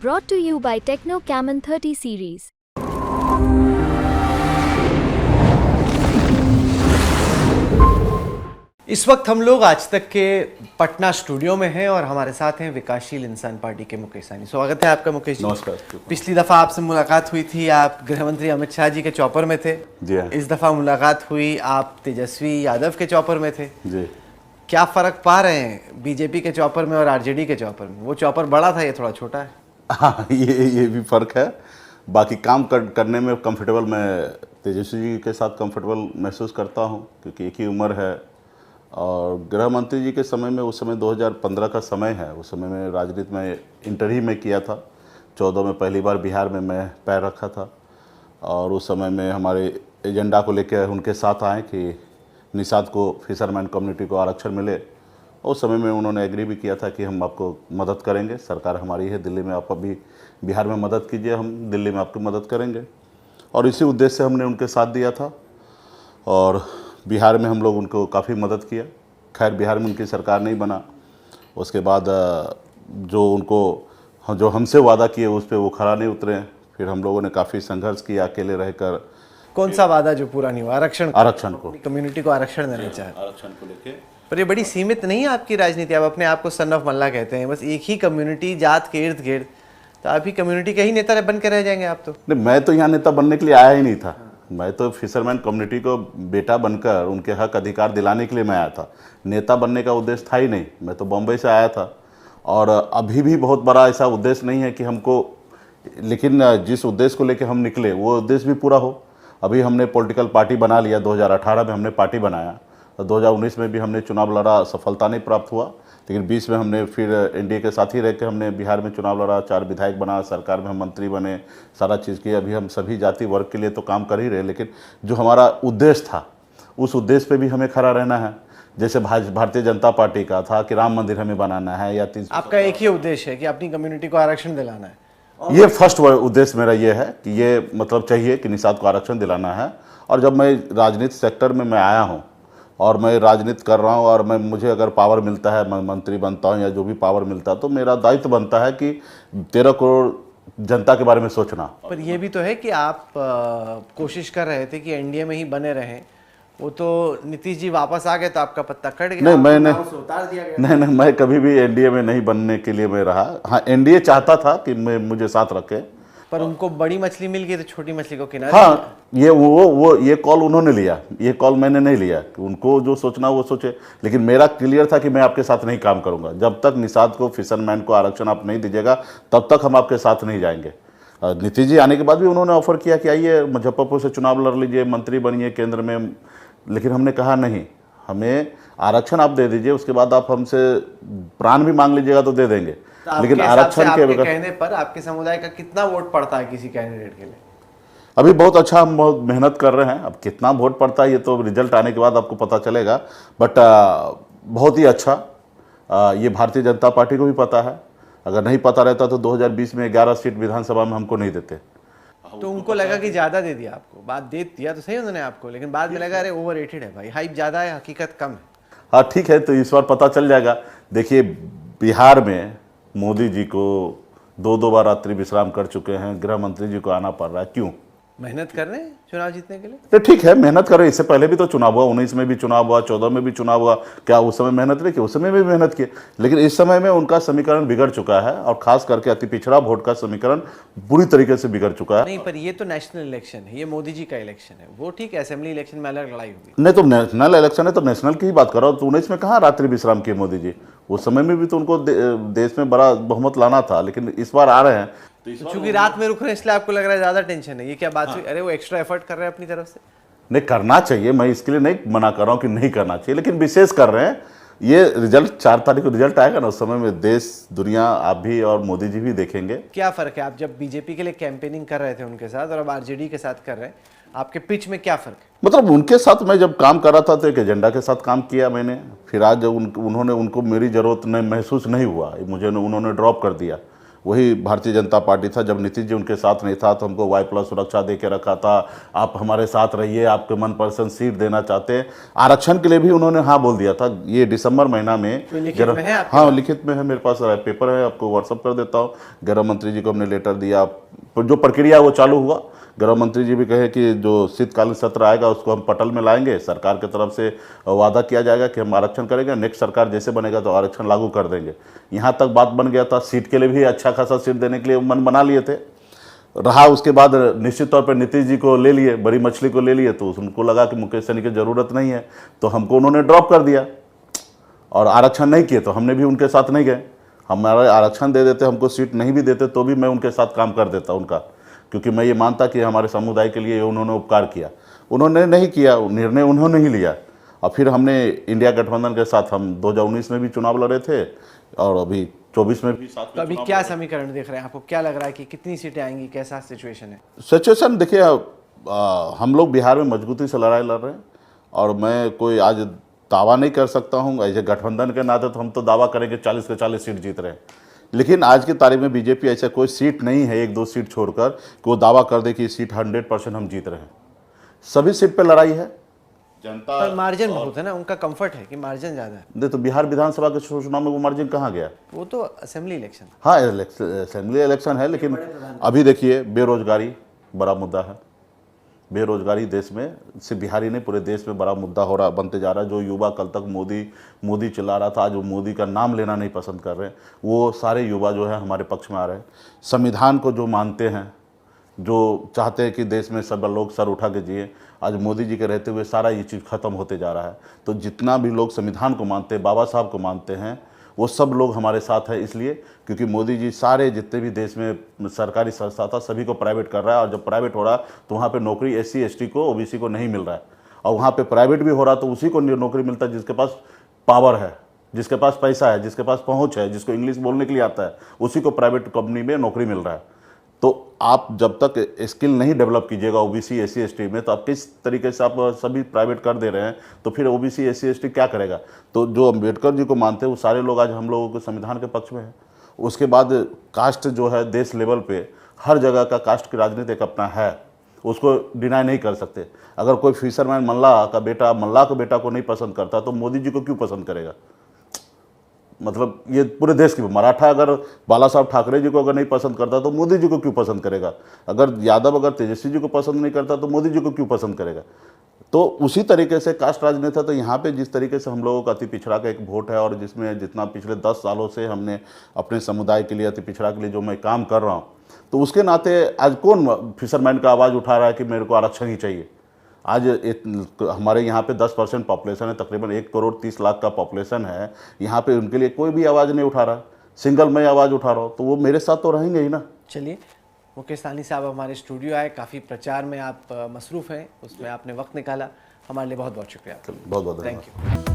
Brought to you by Techno Camon 30 series. इस वक्त हम लोग आज तक के पटना स्टूडियो में हैं और हमारे साथ हैं विकासशील इंसान पार्टी के मुकेश सहनी। स्वागत है आपका मुकेश जी। नमस्कार। पिछली दफा आपसे मुलाकात हुई थी, आप गृह मंत्री अमित शाह जी के चौपर में थे। जी हाँ। इस दफा मुलाकात हुई, आप तेजस्वी यादव के चौपर में थे। जी। क्या फर्क पा रहे हैं बीजेपी के चौपर में और आरजेडी के चौपर में? वो चौपर बड़ा था, ये थोड़ा छोटा है। हाँ, ये भी फर्क है। बाकी काम करने में कंफर्टेबल मैं तेजस्वी जी के साथ कंफर्टेबल महसूस करता हूँ, क्योंकि एक ही उम्र है। और गृह मंत्री जी के समय में, उस समय 2015 का समय है, उस समय में राजनीति में इंटर ही में किया था। 14 में पहली बार बिहार में मैं पैर रखा था और उस समय में हमारे एजेंडा को लेकर उनके साथ आए कि निषाद को, फिशरमैन कम्युनिटी को आरक्षण मिले। उस समय में उन्होंने एग्री भी किया था कि हम आपको मदद करेंगे, सरकार हमारी है, दिल्ली में आप अभी बिहार में मदद कीजिए, हम दिल्ली में आपकी मदद करेंगे। और इसी उद्देश्य से हमने उनके साथ दिया था और बिहार में हम लोग उनको काफ़ी मदद किया। खैर, बिहार में उनकी सरकार नहीं बना। उसके बाद जो हमसे वादा किए उस पर वो खरा नहीं उतरे। फिर हम लोगों ने काफ़ी संघर्ष किया, अकेले रहकर। कौन सा वादा जो पूरा नहीं हुआ? आरक्षण को, कम्युनिटी को आरक्षण देना चाहते हैं। आरक्षण को लेके। पर ये बड़ी सीमित नहीं है आपकी राजनीति। आप अपने आप को सन ऑफ मल्ला कहते हैं, बस एक ही कम्युनिटी जात के इर्द गिर्द, तो आप ही कम्युनिटी के ही नेता बन के रह जाएंगे आप तो। नहीं, मैं तो यहाँ नेता बनने के लिए आया ही नहीं था। मैं तो फिशरमैन कम्युनिटी को बेटा बनकर उनके हक अधिकार दिलाने के लिए मैं आया था। नेता बनने का उद्देश्य था ही नहीं। मैं तो बॉम्बे से आया था और अभी भी बहुत बड़ा ऐसा उद्देश्य नहीं है कि हमको, लेकिन जिस उद्देश्य को लेकर हम निकले वो उद्देश्य भी पूरा हो। अभी हमने पॉलिटिकल पार्टी बना लिया। 2018 में हमने पार्टी बनाया, 2019 में भी हमने चुनाव लड़ा, सफलता नहीं प्राप्त हुआ। लेकिन 20 में हमने फिर एनडीए के साथ ही रह के हमने बिहार में चुनाव लड़ा, 4 विधायक बना, सरकार में हम मंत्री बने, सारा चीज़ किया। अभी हम सभी जाति वर्ग के लिए तो काम कर ही रहे, लेकिन जो हमारा उद्देश्य था उस उद्देश्य पे भी हमें खड़ा रहना है। जैसे भारतीय जनता पार्टी का था कि राम मंदिर हमें बनाना है, या 300। आपका एक ही उद्देश्य है कि अपनी कम्युनिटी को आरक्षण दिलाना है? ये फर्स्ट उद्देश्य मेरा ये है कि ये मतलब चाहिए कि निषाद को आरक्षण दिलाना है। और जब मैं राजनीति सेक्टर में मैं आया हूँ और मैं राजनीति कर रहा हूँ और मुझे अगर पावर मिलता है, मैं मंत्री बनता हूँ या जो भी पावर मिलता है, तो मेरा दायित्व बनता है कि 13 करोड़ जनता के बारे में सोचना। पर ये भी तो है कि आप कोशिश कर रहे थे कि एनडीए में ही बने रहें। वो तो नीतीश जी वापस आ गए तो आपका पत्ता कट गया। नहीं, मैंने उतार दिया गया। नहीं, मैं कभी भी एनडीए में नहीं बनने के लिए मैं रहा। हाँ, एनडीए चाहता था कि मुझे साथ रखे, पर उनको बड़ी मछली मिल गई तो छोटी मछली को किनारे। हाँ, ये कॉल उन्होंने लिया, ये कॉल मैंने नहीं लिया कि उनको जो सोचना वो सोचे। लेकिन मेरा क्लियर था कि मैं आपके साथ नहीं काम करूंगा। जब तक निषाद को, फिशरमैन को आरक्षण आप नहीं दीजिएगा, तब तक हम आपके साथ नहीं जाएंगे। नीतीश जी आने के बाद भी उन्होंने ऑफर किया कि आइए मुजफ्फरपुर से चुनाव लड़ लीजिए, मंत्री बनिए केंद्र में। लेकिन हमने कहा नहीं, हमें आरक्षण आप दे दीजिए, उसके बाद आप हमसे प्राण भी मांग लीजिएगा तो दे देंगे। लेकिन आरक्षण के कहने पर आपके समुदाय का कितना वोट पड़ता है किसी कैंडिडेट के लिए? अभी बहुत अच्छा, हम बहुत मेहनत कर रहे हैं। अब कितना वोट पड़ता है ये तो रिजल्ट आने के बाद आपको पता चलेगा। बट बहुत ही अच्छा, ये भारतीय जनता पार्टी को भी पता है। अगर नहीं पता रहता तो 2020 में 11 सीट विधानसभा में हमको नहीं देते। तो उनको लगा कि ज़्यादा दे दिया आपको। बात दे दिया तो सही उन्होंने आपको, लेकिन बाद में लगा अरे ओवर रेटेड है भाई, हाइप ज़्यादा है, हकीकत कम है। हाँ ठीक है, तो इस बार पता चल जाएगा। देखिए, बिहार में मोदी जी को 2 बार रात्रि विश्राम कर चुके हैं, गृह मंत्री जी को आना पड़ रहा है। क्यों? मेहनत कर रहे हैं चुनाव जीतने के लिए। तो ठीक है, मेहनत करें। इससे पहले भी तो चुनाव हुआ, 19 में भी चुनाव हुआ, 14 में भी चुनाव हुआ। क्या उस समय मेहनत नहीं की? उस समय भी मेहनत की। लेकिन इस समय में उनका समीकरण बिगड़ चुका है और खास करके अति पिछड़ा वोट का समीकरण पूरी तरीके से बिगड़ चुका है। नहीं, पर ये तो नेशनल इलेक्शन है, ये मोदी जी का इलेक्शन है। वो ठीक है, असेंबली इलेक्शन में अलग लड़ाई होगी। नहीं, तो नेशनल इलेक्शन है तो नेशनल की ही बात कर रहा हूँ। तो 19 में कहाँ रात्रि विश्राम किए मोदी जी? उस समय में भी तो उनको देश में बड़ा बहुमत लाना था। लेकिन इस बार आ रहे हैं तो चूंकि रात में रुक रहे हैं इसलिए आपको लग रहा है ज्यादा टेंशन है। ये क्या बात हुई? अरे वो एक्स्ट्रा एफर्ट कर रहे हैं अपनी तरफ से। नहीं, करना चाहिए, मैं इसके लिए नहीं मना कर रहा हूँ कि नहीं करना चाहिए, लेकिन विशेष कर रहे हैं। ये रिजल्ट 4 तारीख को रिजल्ट आएगा ना, उस समय में देश दुनिया, आप भी और मोदी जी भी देखेंगे। क्या फर्क है? आप जब बीजेपी के लिए कैंपेनिंग कर रहे थे उनके साथ और अब आरजेडी के साथ कर रहे हैं, आपके पिच में क्या फर्क है? मतलब उनके साथ मैं जब काम कर रहा था तो एक एजेंडा के साथ काम किया मैंने। फिर आज जब उनको मेरी ज़रूरत नहीं महसूस नहीं हुआ, उन्होंने ड्रॉप कर दिया। वही भारतीय जनता पार्टी था। जब नीतीश जी उनके साथ नहीं था तो हमको Y+ सुरक्षा दे के रखा था, आप हमारे साथ रहिए, आपके मनपसंद सीट देना चाहते हैं। आरक्षण के लिए भी उन्होंने हाँ बोल दिया था। ये दिसंबर महीना में लिखित में है आपके हाँ लिखित में है, मेरे पास पेपर है, आपको व्हाट्सअप कर देता हूँ। गृह मंत्री जी को हमने लेटर दिया, जो प्रक्रिया वो चालू हुआ। गृह मंत्री जी भी कहे कि जो शीतकालीन सत्र आएगा उसको हम पटल में लाएंगे, सरकार की तरफ से वादा किया जाएगा कि हम आरक्षण करेंगे, नेक्स्ट सरकार जैसे बनेगा तो आरक्षण लागू कर देंगे। यहाँ तक बात बन गया था। सीट के लिए भी अच्छा खासा सीट देने के लिए मन बना लिए थे। रहा उसके बाद निश्चित तौर पर नीतीश जी को ले लिए, बड़ी मछली को ले लिए, तो उनको लगा कि मुकेश सहनी की ज़रूरत नहीं है, तो हमको उन्होंने ड्रॉप कर दिया और आरक्षण नहीं किए। तो हमने भी उनके साथ नहीं गए। हमारा आरक्षण दे देते, हमको सीट नहीं भी देते तो भी मैं उनके साथ काम कर देता उनका, क्योंकि मैं ये मानता कि हमारे समुदाय के लिए उन्होंने उपकार किया। उन्होंने नहीं किया, निर्णय उन्होंने ही लिया। और फिर हमने इंडिया गठबंधन के साथ हम 2019 में भी चुनाव लड़े थे और अभी 24 में भी साथ तो अभी क्या समीकरण दिख रहे हैं आपको? क्या लग रहा है कि कितनी सीटें आएंगी, कैसा सिचुएशन है? सिचुएशन देखिए, हम लोग बिहार में मजबूती से लड़ाई लड़ रहे हैं और मैं कोई आज दावा नहीं कर सकता हूँ ऐसे गठबंधन के नाते, तो हम तो दावा करेंगे 40 के 40 सीट जीत रहे हैं। लेकिन आज की तारीख में बीजेपी ऐसा कोई सीट नहीं है, 1-2 सीट छोड़कर, कि वो दावा कर दे कि सीट 100% हम जीत रहे हैं। सभी सीट पे लड़ाई है। जनता पर मार्जिन बहुत है ना, उनका कंफर्ट है कि मार्जिन ज़्यादा है। नहीं तो बिहार विधानसभा के चुनाव में वो मार्जिन कहाँ गया? वो तो असेंबली इलेक्शन। हाँ, असेंबली इलेक्शन है, लेकिन अभी देखिए बेरोजगारी बड़ा मुद्दा है। बेरोजगारी देश में सिर्फ बिहारी नहीं, पूरे देश में बड़ा मुद्दा हो रहा, बनते जा रहा है। जो युवा कल तक मोदी चिल्ला रहा था, आज वो मोदी का नाम लेना नहीं पसंद कर रहे हैं, वो सारे युवा जो है हमारे पक्ष में आ रहे हैं। संविधान को जो मानते हैं, जो चाहते हैं कि देश में सब लोग सर उठा के जिए, आज मोदी जी के रहते हुए सारा ये चीज़ खत्म होते जा रहा है। तो जितना भी लोग संविधान को मानते हैं, बाबा साहब को मानते हैं, वो सब लोग हमारे साथ है। इसलिए क्योंकि मोदी जी सारे जितने भी देश में सरकारी संस्था था सभी को प्राइवेट कर रहा है, और जब प्राइवेट हो रहा तो वहाँ पे नौकरी SC ST को, OBC को नहीं मिल रहा है। और वहाँ पे प्राइवेट भी हो रहा तो उसी को नौकरी मिलता है जिसके पास पावर है, जिसके पास पैसा है, जिसके पास पहुँच है, जिसको इंग्लिश बोलने के लिए आता है, उसी को प्राइवेट कंपनी में नौकरी मिल रहा है। तो आप जब तक स्किल नहीं डेवलप कीजिएगा OBC SC ST में, तो आप किस तरीके से आप सभी प्राइवेट कर दे रहे हैं, तो फिर OBC SC ST क्या करेगा? तो जो अम्बेडकर जी को मानते हैं वो सारे लोग आज हम लोगों के संविधान के पक्ष में हैं। उसके बाद कास्ट जो है देश लेवल पे हर जगह का कास्ट की राजनीति एक अपना है, उसको डिनाई नहीं कर सकते। अगर कोई फिशरमैन मल्लाह का बेटा को नहीं पसंद करता तो मोदी जी को क्यों पसंद करेगा? मतलब ये पूरे देश की, मराठा अगर बाला साहब ठाकरे जी को अगर नहीं पसंद करता तो मोदी जी को क्यों पसंद करेगा? अगर यादव अगर तेजस्वी जी को पसंद नहीं करता तो मोदी जी को क्यों पसंद करेगा? तो उसी तरीके से कास्ट राजनीति है। तो यहाँ पे जिस तरीके से हम लोगों का अति पिछड़ा का एक वोट है, और जिसमें जितना पिछले 10 सालों से हमने अपने समुदाय के लिए, अति पिछड़ा के लिए जो मैं काम कर रहा हूँ, तो उसके नाते आज कौन फिशरमैन का आवाज़ उठा रहा है कि मेरे को आरक्षण ही चाहिए? आज हमारे यहाँ पे 10% पॉपुलेशन है, तकरीबन 1,30,00,000 का पॉपुलेशन है। यहाँ पे उनके लिए कोई भी आवाज़ नहीं उठा रहा, सिंगल मैं आवाज़ उठा रहा हूँ, तो वो मेरे साथ तो रहेंगे ही ना। चलिए, मुकेश सहनी साहब हमारे स्टूडियो आए, काफ़ी प्रचार में आप मसरूफ़ हैं, उसमें आपने वक्त निकाला, हमारे लिए बहुत बहुत शुक्रिया। बहुत बहुत थैंक यू।